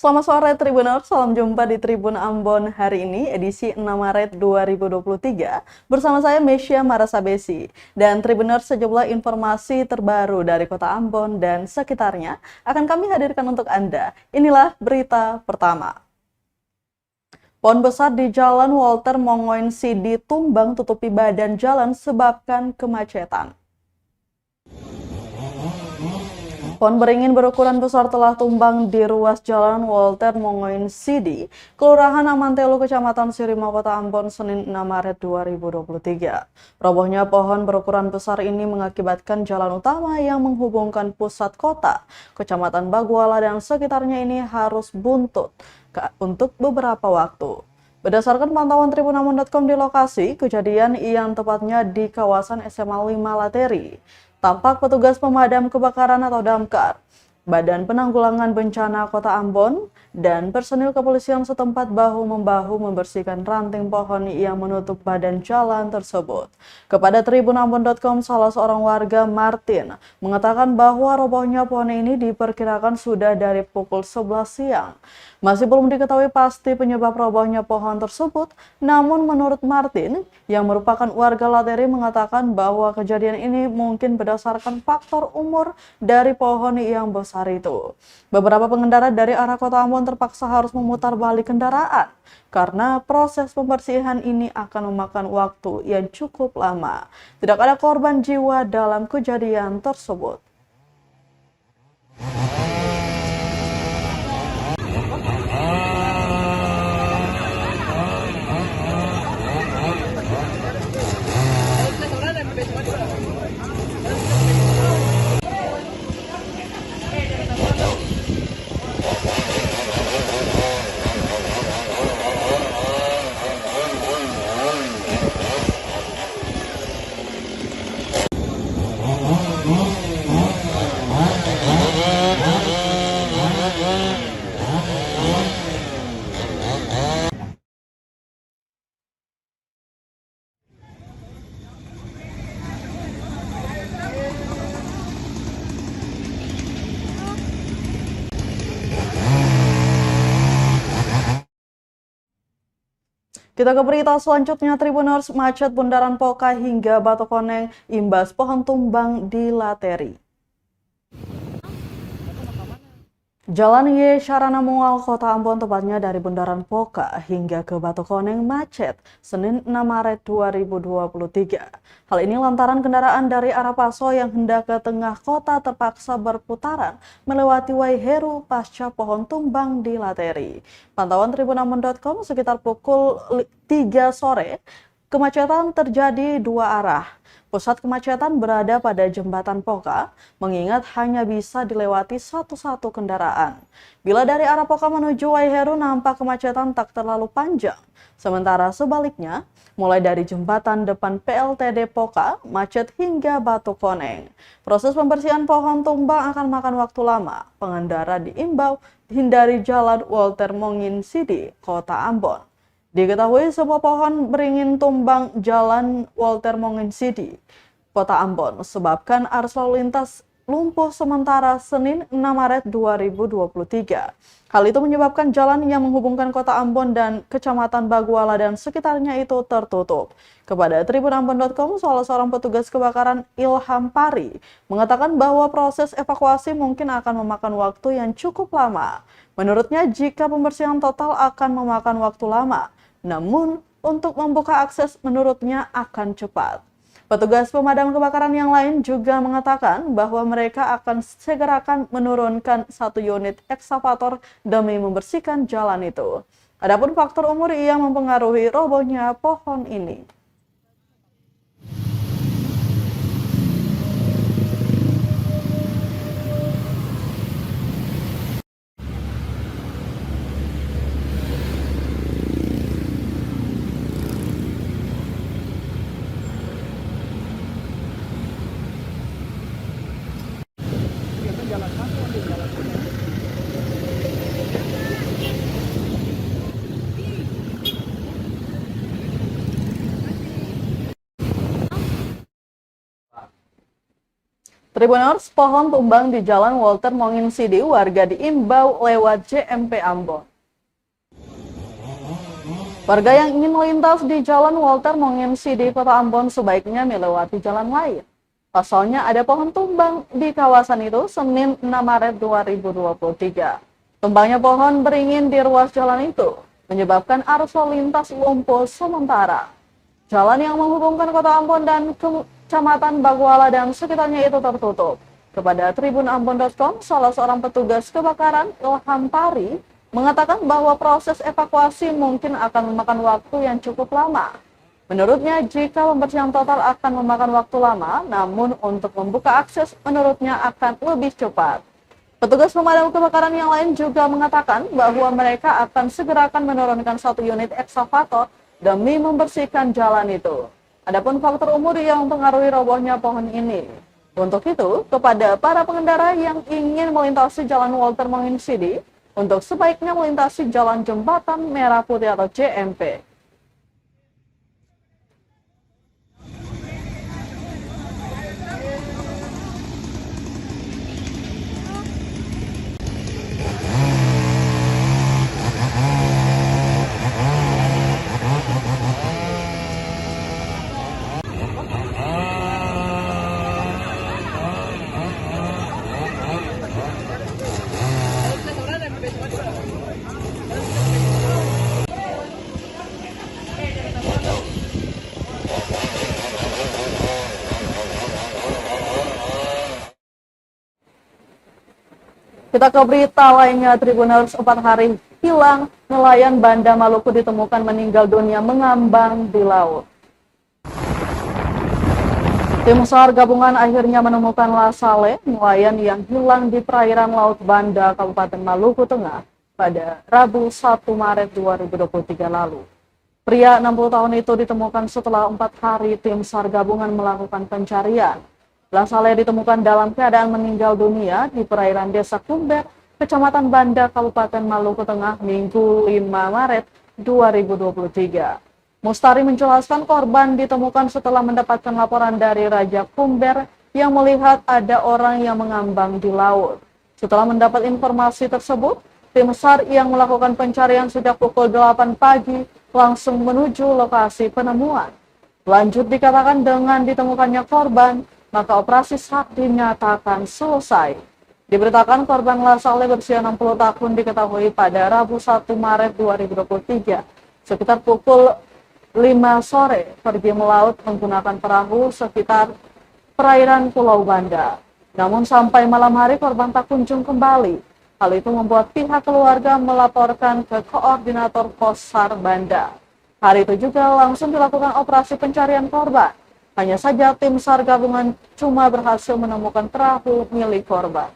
Selamat sore Tribuners, salam jumpa di Tribun Ambon hari ini, edisi 6 Maret 2023. Bersama saya Mesya Marasabesi. Dan Tribuners, sejumlah informasi terbaru dari kota Ambon dan sekitarnya akan kami hadirkan untuk Anda. Inilah berita pertama. Pohon besar di Jalan Walter Mongoin Sidi tumbang tutupi badan jalan sebabkan kemacetan. Pohon beringin berukuran besar telah tumbang di ruas Jalan Walter Mongoin Sidi, Kelurahan Amantelu, Kecamatan Sirima, Kota Ambon, Senin 6 Maret 2023. Robohnya pohon berukuran besar ini mengakibatkan jalan utama yang menghubungkan pusat kota, Kecamatan Baguala dan sekitarnya ini harus buntut untuk beberapa waktu. Berdasarkan pantauan tribunambon.com di lokasi kejadian yang tepatnya di kawasan SMA 5 Lateri, tampak petugas pemadam kebakaran atau damkar, Badan Penanggulangan Bencana Kota Ambon, dan personil kepolisian setempat bahu-membahu membersihkan ranting pohon yang menutup badan jalan tersebut. Kepada tribunambon.com, salah seorang warga, Martin, mengatakan bahwa robohnya pohon ini diperkirakan sudah dari pukul 11 siang. Masih belum diketahui pasti penyebab robohnya pohon tersebut, namun menurut Martin, yang merupakan warga Lateri, mengatakan bahwa kejadian ini mungkin berdasarkan faktor umur dari pohon yang besar itu. Beberapa pengendara dari arah Kota Ambon terpaksa harus memutar balik kendaraan karena proses pembersihan ini akan memakan waktu yang cukup lama. Tidak ada korban jiwa dalam kejadian tersebut. Kita ke berita selanjutnya, Tribuners. Macet Bundaran Poka hingga Batu Koneng imbas pohon tumbang di Lateri. Jalan Y Syarana Mual Kota Ambon, tepatnya dari Bundaran Poka hingga ke Batu Koneng, macet Senin 6 Maret 2023. Hal ini lantaran kendaraan dari arah Paso yang hendak ke tengah kota terpaksa berputaran melewati Waiheru pasca pohon tumbang di Lateri. Pantauan tribunambon.com, sekitar pukul 3 sore, kemacetan terjadi dua arah. Pusat kemacetan berada pada Jembatan Poka, mengingat hanya bisa dilewati satu-satu kendaraan. Bila dari arah Poka menuju Waiheru, nampak kemacetan tak terlalu panjang. Sementara sebaliknya, mulai dari jembatan depan PLTD Poka, macet hingga Batu Koneng. Proses pembersihan pohon tumbang akan makan waktu lama. Pengendara diimbau hindari Jalan Walter Mongoin Sidi, Kota Ambon. Diketahui sebuah pohon beringin tumbang Jalan Walter Mongoin Sidi, Kota Ambon, sebabkan arus lalu lintas lumpuh sementara Senin 6 Maret 2023. Hal itu menyebabkan jalan yang menghubungkan Kota Ambon dan Kecamatan Baguala dan sekitarnya itu tertutup. Kepada tribunambon.com, salah seorang petugas kebakaran, Ilham Pari, mengatakan bahwa proses evakuasi mungkin akan memakan waktu yang cukup lama. Menurutnya, jika pembersihan total akan memakan waktu lama, namun untuk membuka akses menurutnya akan cepat. Petugas pemadam kebakaran yang lain juga mengatakan bahwa mereka akan segerakan menurunkan 1 unit ekskavator demi membersihkan jalan itu. Adapun faktor umur yang mempengaruhi robohnya pohon ini. Tribuners, pohon tumbang di Jalan Walter Monginsidi, warga diimbau lewat JMP Ambon. Warga yang ingin melintas di Jalan Walter Monginsidi, Kota Ambon sebaiknya melewati jalan lain. Pasalnya ada pohon tumbang di kawasan itu Senin 6 Maret 2023. Tumbangnya pohon beringin di ruas jalan itu menyebabkan arus lalu lintas lumpuh sementara. Jalan yang menghubungkan Kota Ambon dan Kecamatan Baguala dan sekitarnya itu tertutup. Kepada tribunambon.com, salah seorang petugas kebakaran, Ilham Pari, mengatakan bahwa proses evakuasi mungkin akan memakan waktu yang cukup lama. Menurutnya, jika pembersihan total akan memakan waktu lama, namun untuk membuka akses menurutnya akan lebih cepat. Petugas pemadam kebakaran yang lain juga mengatakan bahwa mereka akan segera menurunkan 1 unit ekskavator demi membersihkan jalan itu. Adapun faktor umur yang mempengaruhi robohnya pohon ini. Untuk itu, kepada para pengendara yang ingin melintasi Jalan Walter Monginsidi, untuk sebaiknya melintasi Jalan Jembatan Merah Putih atau JMP. Kita ke berita lainnya, Tribuners, 4 hari hilang, nelayan Banda Maluku ditemukan meninggal dunia mengambang di laut. Tim SAR gabungan akhirnya menemukan Lasale, nelayan yang hilang di perairan Laut Banda, Kabupaten Maluku Tengah, pada Rabu 1 Maret 2023 lalu. Pria 60 tahun itu ditemukan setelah 4 hari tim SAR gabungan melakukan pencarian. Lasale ditemukan dalam keadaan meninggal dunia di perairan Desa Kumber, Kecamatan Banda, Kabupaten Maluku Tengah, Minggu 5 Maret 2023. Mustari menjelaskan korban ditemukan setelah mendapatkan laporan dari Raja Kumber yang melihat ada orang yang mengambang di laut. Setelah mendapat informasi tersebut, tim SAR yang melakukan pencarian sejak pukul 8 pagi langsung menuju lokasi penemuan. Lanjut dikatakan dengan ditemukannya korban, maka operasi SAR dinyatakan selesai. Diberitakan korban Lasale berusia 60 tahun diketahui pada Rabu 1 Maret 2023, sekitar pukul 5 sore, pergi melaut menggunakan perahu sekitar perairan Pulau Banda. Namun sampai malam hari korban tak kunjung kembali. Hal itu membuat pihak keluarga melaporkan ke Koordinator Pos SAR Banda. Hari itu juga langsung dilakukan operasi pencarian korban. Hanya saja tim SAR gabungan cuma berhasil menemukan perahu milik korban.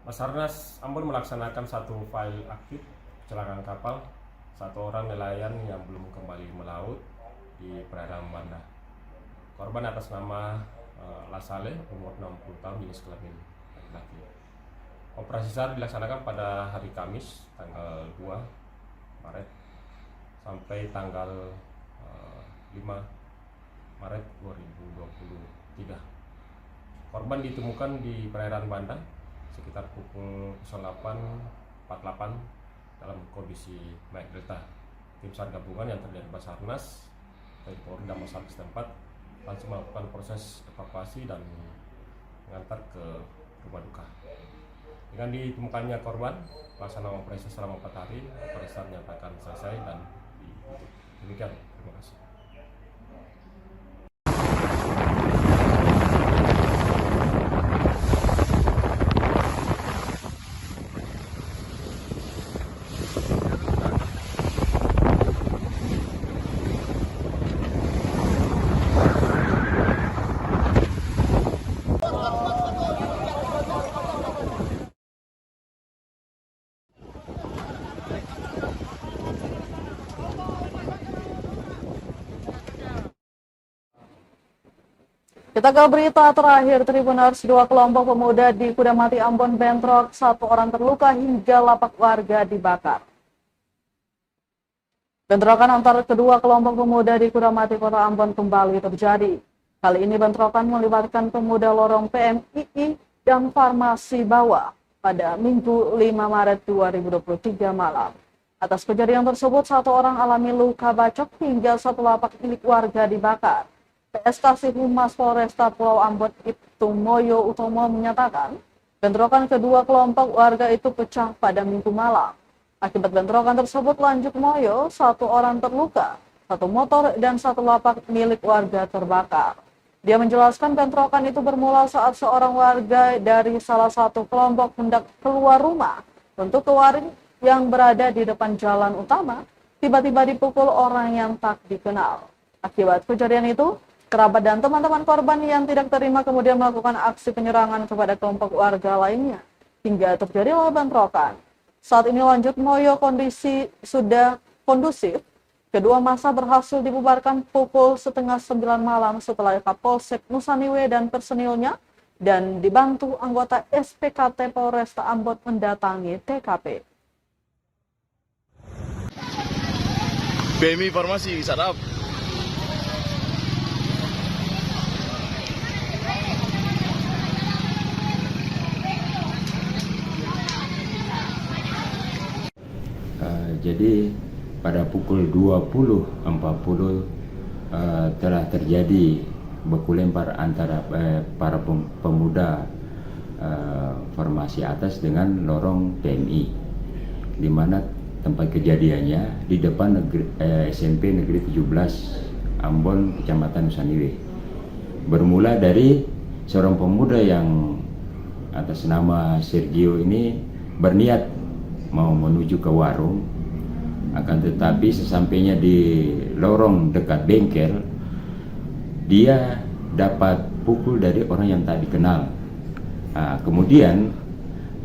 Basarnas Ambon melaksanakan satu file aktif kecelakaan kapal satu orang nelayan yang belum kembali melaut di perairan Banda. Korban atas nama Lasale, umur 60 tahun, jenis kelamin laki-laki. Operasi SAR dilaksanakan pada hari Kamis, tanggal 2 Maret sampai tanggal 5 Maret 2023. Korban ditemukan di perairan Banda sekitar pukul 08.48 dalam kondisi naik kereta. Tim SAR gabungan yang terdiri Basarnas, Polri dan Masyarakat setempat langsung melakukan proses evakuasi dan mengantar ke rumah duka. Dengan ditemukannya korban, pelaksanaan operasi selama 4 hari, operasi SAR dinyatakan selesai dan ditutup. Demikian, terima kasih. Kita ke berita terakhir, Tribuners, dua kelompok pemuda di Kudamati, Ambon bentrok, satu orang terluka hingga lapak warga dibakar. Bentrokan antara kedua kelompok pemuda di Kudamati, Kota Ambon kembali terjadi. Kali ini bentrokan melibatkan pemuda lorong PMII dan Farmasi Bawah pada Minggu 5 Maret 2023 malam. Atas kejadian tersebut, satu orang alami luka bacok hingga satu lapak milik warga dibakar. PS Kasih Humas Polresta Pulau Ambon Ibtu Moyo Utomo menyatakan, bentrokan kedua kelompok warga itu pecah pada Minggu malam. Akibat bentrokan tersebut, lanjut Moyo, satu orang terluka, satu motor dan satu lapak milik warga terbakar. Dia menjelaskan bentrokan itu bermula saat seorang warga dari salah satu kelompok hendak keluar rumah untuk ke warung yang berada di depan jalan utama, tiba-tiba dipukul orang yang tak dikenal. Akibat kejadian itu, kerabat dan teman-teman korban yang tidak terima kemudian melakukan aksi penyerangan kepada kelompok warga lainnya, hingga terjadilah bentrokan. Saat ini lanjut Moyo kondisi sudah kondusif. Kedua masa berhasil dibubarkan pukul 8:30 malam setelah Kapolsek Nusaniwe dan personilnya dan dibantu anggota SPKT Polresta Ambon mendatangi TKP. BMI Farmasi, sadap. Jadi pada pukul 20.40 telah terjadi baku lempar antara para pemuda Farmasi Atas dengan lorong PMI, di mana tempat kejadiannya di depan SMP Negeri 17 Ambon, Kecamatan Nusaniwe. Bermula dari seorang pemuda yang atas nama Sergio ini berniat mau menuju ke warung. Akan tetapi sesampainya di lorong dekat bengkel, dia dapat pukul dari orang yang tak dikenal. Kemudian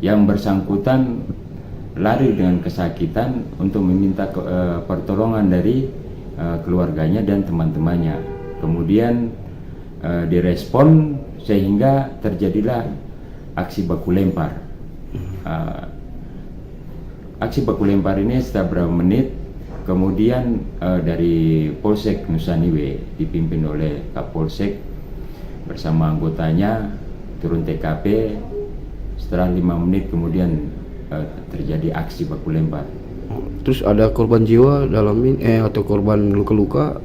yang bersangkutan lari dengan kesakitan untuk meminta pertolongan dari keluarganya dan teman-temannya. Kemudian direspon sehingga terjadilah aksi baku lempar. Aksi baku lempar ini setelah beberapa menit, kemudian dari Polsek Nusaniwe dipimpin oleh Kapolsek bersama anggotanya turun TKP. Setelah 5 menit kemudian terjadi aksi baku lempar. Terus ada korban jiwa dalam ini atau korban luka-luka?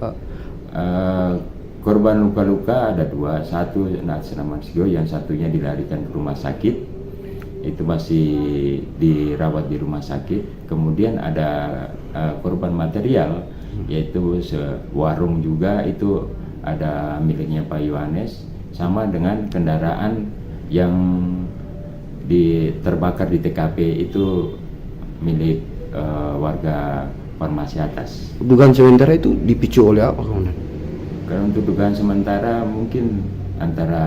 Korban luka-luka ada 2, satu atas nama Sergio, yang satunya dilarikan ke rumah sakit. Itu masih dirawat di rumah sakit. Kemudian ada korban material, yaitu warung juga, itu ada miliknya Pak Yohanes, sama dengan kendaraan yang terbakar di TKP itu milik warga Farmasi Atas. Dugaan sementara itu dipicu oleh apa, Komandan? Kalau untuk dugaan sementara mungkin antara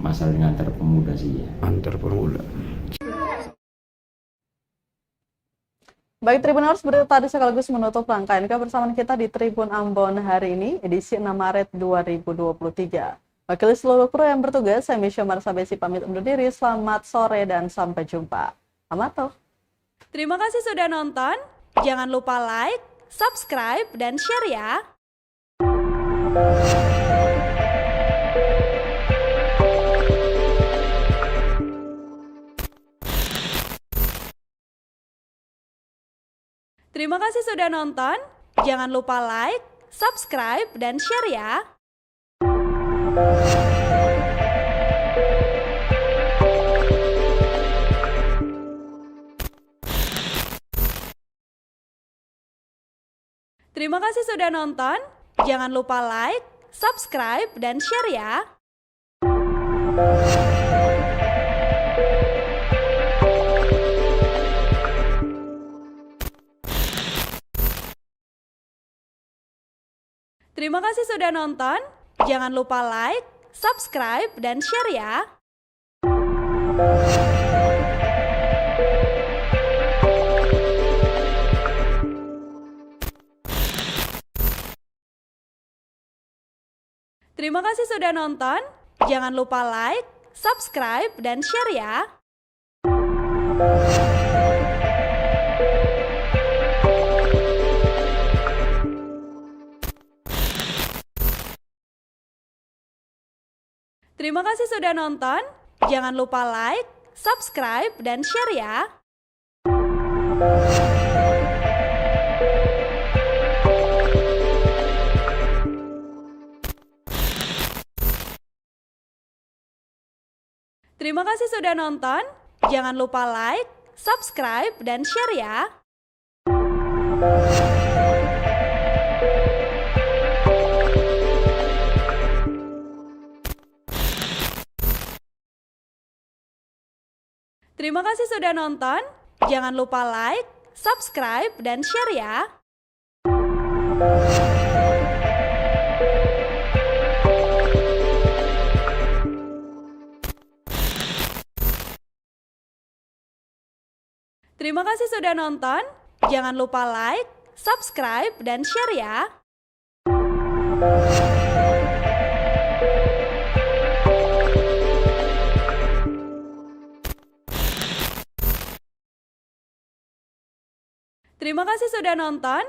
masalah dengan antar pemuda sih ya. Antar pemuda. Baik Tribuners, berita tadi sekaligus menutup rangkaian kebersamaan kita di Tribun Ambon hari ini, edisi 6 Maret 2023. Wakili seluruh kru yang bertugas, saya Misha Marsabesi pamit undur diri. Selamat sore dan sampai jumpa. Amato. Terima kasih sudah nonton. Jangan lupa like, subscribe, dan share ya. Terima kasih sudah nonton. Jangan lupa like, subscribe, dan share ya. Terima kasih sudah nonton. Jangan lupa like, subscribe, dan share ya. Terima kasih sudah nonton. Jangan lupa like, subscribe, dan share ya. Terima kasih sudah nonton. Jangan lupa like, subscribe, dan share ya. Terima kasih sudah nonton. Jangan lupa like, subscribe, dan share ya. Terima kasih sudah nonton. Jangan lupa like, subscribe, dan share ya. Terima kasih sudah nonton. Jangan lupa like, subscribe, dan share ya. Terima kasih sudah nonton. Jangan lupa like, subscribe, dan share ya. Terima kasih sudah nonton.